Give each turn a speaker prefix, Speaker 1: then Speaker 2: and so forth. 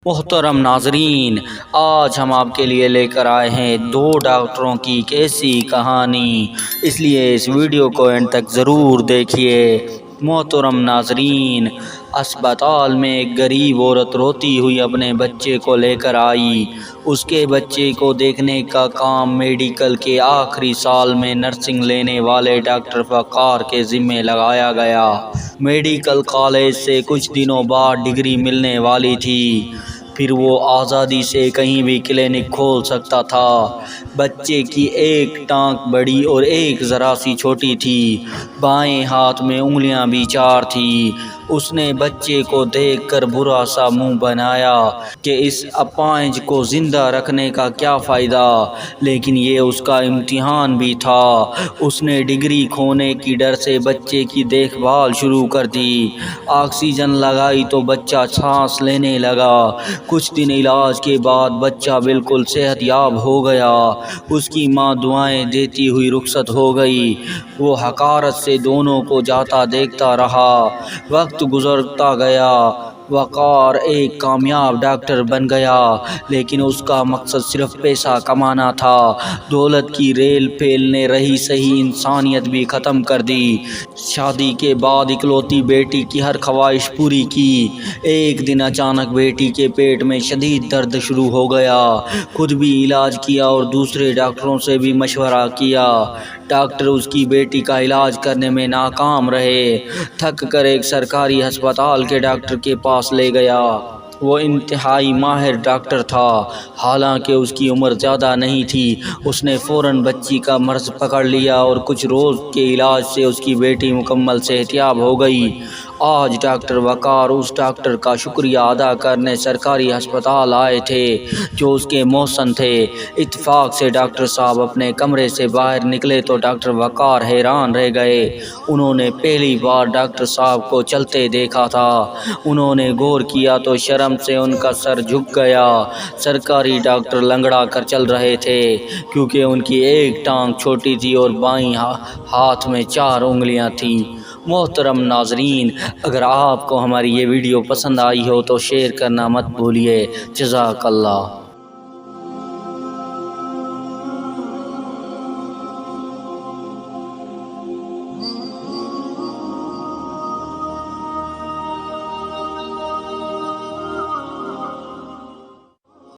Speaker 1: محترم ناظرین، آج ہم آپ کے لیے لے کر آئے ہیں دو ڈاکٹروں کی ایک ایسی کہانی، اس لیے اس ویڈیو کو اینڈ تک ضرور دیکھیے۔ محترم ناظرین، اسپتال میں ایک غریب عورت روتی ہوئی اپنے بچے کو لے کر آئی۔ اس کے بچے کو دیکھنے کا کام میڈیکل کے آخری سال میں نرسنگ لینے والے ڈاکٹر وقار کے ذمہ لگایا گیا۔ میڈیکل کالج سے کچھ دنوں بعد ڈگری ملنے والی تھی، پھر وہ آزادی سے کہیں بھی کلینک کھول سکتا تھا۔ بچے کی ایک ٹانگ بڑی اور ایک ذرا سی چھوٹی تھی، بائیں ہاتھ میں انگلیاں بھی 4 تھیں۔ اس نے بچے کو دیکھ کر برا سا منہ بنایا کہ اس اپاہج کو زندہ رکھنے کا کیا فائدہ، لیکن یہ اس کا امتحان بھی تھا۔ اس نے ڈگری کھونے کی ڈر سے بچے کی دیکھ بھال شروع کر دی۔ آکسیجن لگائی تو بچہ سانس لینے لگا۔ کچھ دن علاج کے بعد بچہ بالکل صحت یاب ہو گیا۔ اس کی ماں دعائیں دیتی ہوئی رخصت ہو گئی۔ وہ حقارت سے دونوں کو جاتا دیکھتا رہا۔ وقت گزرتا گیا۔ وقار ایک کامیاب ڈاکٹر بن گیا، لیکن اس کا مقصد صرف پیسہ کمانا تھا۔ دولت کی ریل پھیلنے رہی، صحیح انسانیت بھی ختم کر دی۔ شادی کے بعد اکلوتی بیٹی کی ہر خواہش پوری کی۔ ایک دن اچانک بیٹی کے پیٹ میں شدید درد شروع ہو گیا۔ خود بھی علاج کیا اور دوسرے ڈاکٹروں سے بھی مشورہ کیا۔ ڈاکٹر اس کی بیٹی کا علاج کرنے میں ناکام رہے۔ تھک کر ایک سرکاری ہسپتال کے ڈاکٹر کے پاس لے گیا۔ وہ انتہائی ماہر ڈاکٹر تھا، حالانکہ اس کی عمر زیادہ نہیں تھی۔ اس نے فوراً بچی کا مرض پکڑ لیا اور کچھ روز کے علاج سے اس کی بیٹی مکمل صحت یاب ہو گئی۔ آج ڈاکٹر وقار اس ڈاکٹر کا شکریہ ادا کرنے سرکاری ہسپتال آئے تھے جو اس کے محسن تھے۔ اتفاق سے ڈاکٹر صاحب اپنے کمرے سے باہر نکلے تو ڈاکٹر وقار حیران رہ گئے۔ انہوں نے پہلی بار ڈاکٹر صاحب کو چلتے دیکھا تھا۔ انہوں نے غور کیا تو شرم سے ان کا سر جھک گیا۔ سرکاری ڈاکٹر لنگڑا کر چل رہے تھے کیونکہ ان کی ایک ٹانگ چھوٹی تھی اور بائیں ہاتھ میں 4 انگلیاں تھیں۔ محترم ناظرین، اگر آپ کو ہماری یہ ویڈیو پسند آئی ہو تو شیئر کرنا مت بھولیے۔ جزاک اللہ۔